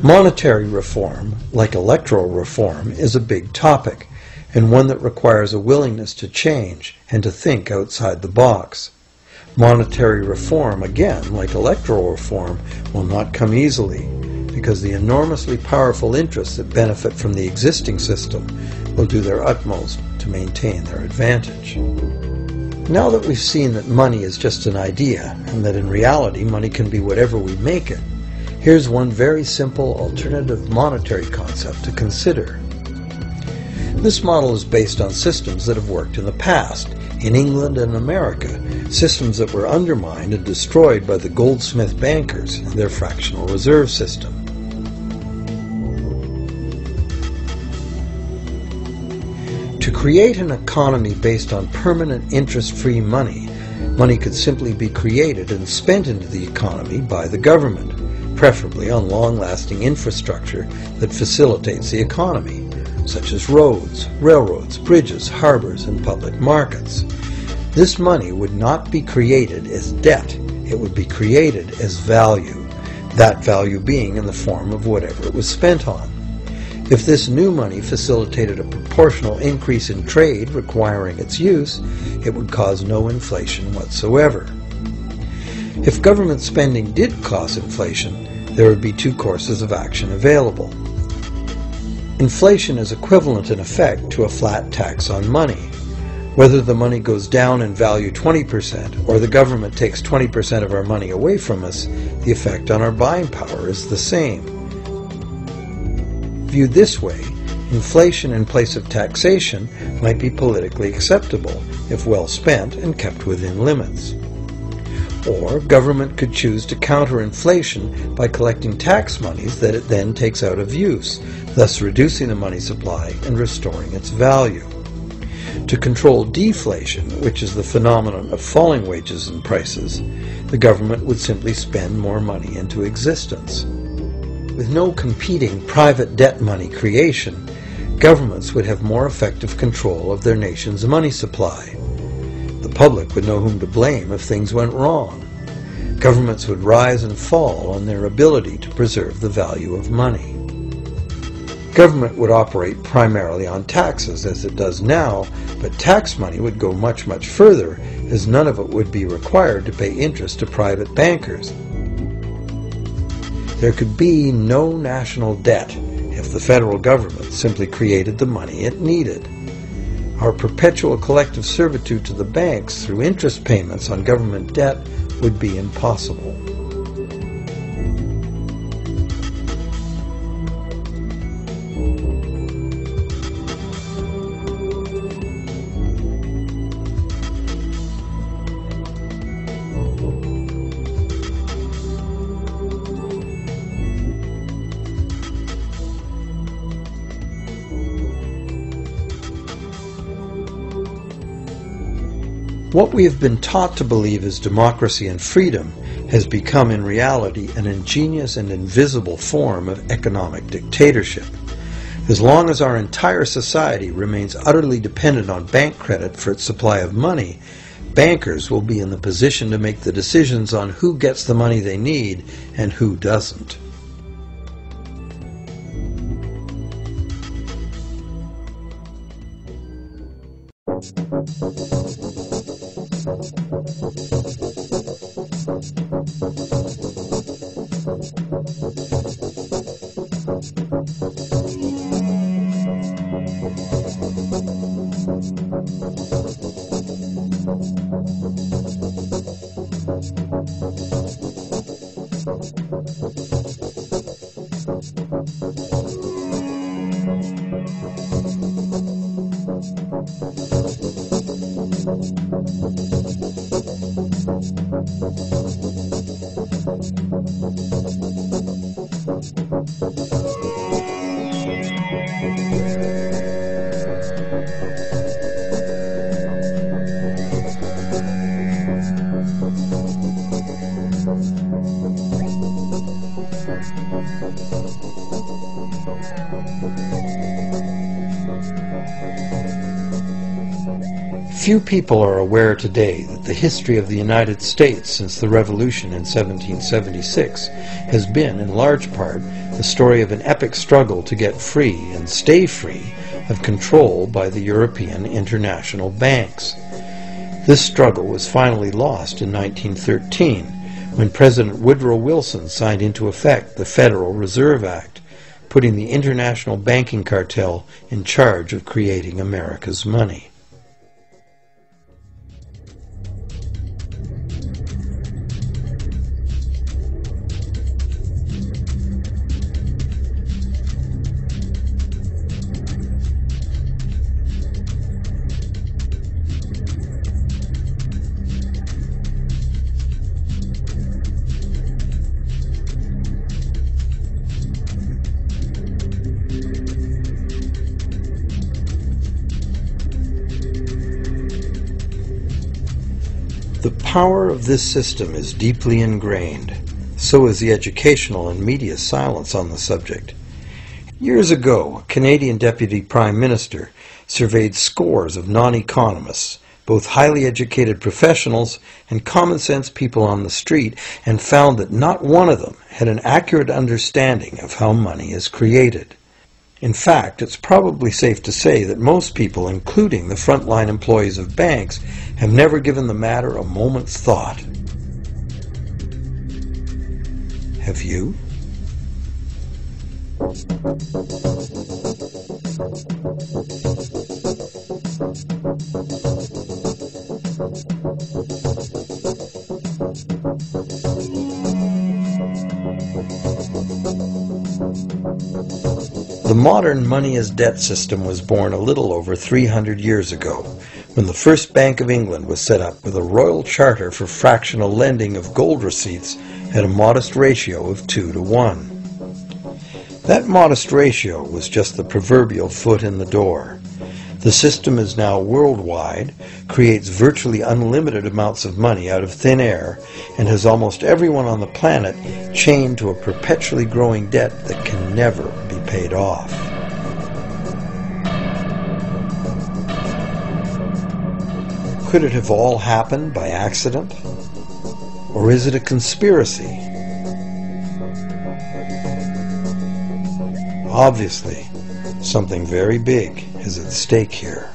Monetary reform, like electoral reform, is a big topic, and one that requires a willingness to change and to think outside the box. Monetary reform, again, like electoral reform, will not come easily, because the enormously powerful interests that benefit from the existing system will do their utmost to maintain their advantage. Now that we've seen that money is just an idea, and that in reality money can be whatever we make it, here's one very simple alternative monetary concept to consider. This model is based on systems that have worked in the past, in England and America, systems that were undermined and destroyed by the goldsmith bankers and their fractional reserve system. To create an economy based on permanent interest-free money, money could simply be created and spent into the economy by the government, preferably on long-lasting infrastructure that facilitates the economy, such as roads, railroads, bridges, harbors, and public markets. This money would not be created as debt, it would be created as value, that value being in the form of whatever it was spent on. If this new money facilitated a proportional increase in trade requiring its use, it would cause no inflation whatsoever. If government spending did cause inflation, there would be two courses of action available. Inflation is equivalent in effect to a flat tax on money. Whether the money goes down in value 20% or the government takes 20% of our money away from us, the effect on our buying power is the same. Viewed this way, inflation in place of taxation might be politically acceptable if well spent and kept within limits. Or government could choose to counter inflation by collecting tax monies that it then takes out of use, thus reducing the money supply and restoring its value. To control deflation, which is the phenomenon of falling wages and prices, the government would simply spend more money into existence. With no competing private debt money creation, governments would have more effective control of their nation's money supply. The public would know whom to blame if things went wrong. Governments would rise and fall on their ability to preserve the value of money. Government would operate primarily on taxes, as it does now, but tax money would go much, much further, as none of it would be required to pay interest to private bankers. There could be no national debt if the federal government simply created the money it needed. Our perpetual collective servitude to the banks through interest payments on government debt would be impossible. What we have been taught to believe is democracy and freedom has become in reality an ingenious and invisible form of economic dictatorship. As long as our entire society remains utterly dependent on bank credit for its supply of money, bankers will be in the position to make the decisions on who gets the money they need and who doesn't. Few people are aware today that the history of the United States since the Revolution in 1776 has been, in large part, the story of an epic struggle to get free and stay free of control by the European international banks. This struggle was finally lost in 1913 when President Woodrow Wilson signed into effect the Federal Reserve Act, putting the international banking cartel in charge of creating America's money. The power of this system is deeply ingrained. So is the educational and media silence on the subject. Years ago, a Canadian Deputy Prime Minister surveyed scores of non-economists, both highly educated professionals and common-sense people on the street, and found that not one of them had an accurate understanding of how money is created. In fact, it's probably safe to say that most people, including the frontline employees of banks, have never given the matter a moment's thought. Have you? The modern money-as-debt system was born a little over 300 years ago, when the first Bank of England was set up with a royal charter for fractional lending of gold receipts at a modest ratio of 2 to 1. That modest ratio was just the proverbial foot in the door. The system is now worldwide, creates virtually unlimited amounts of money out of thin air, and has almost everyone on the planet chained to a perpetually growing debt that can never be paid off. Could it have all happened by accident? Or is it a conspiracy? Obviously, something very big is at stake here.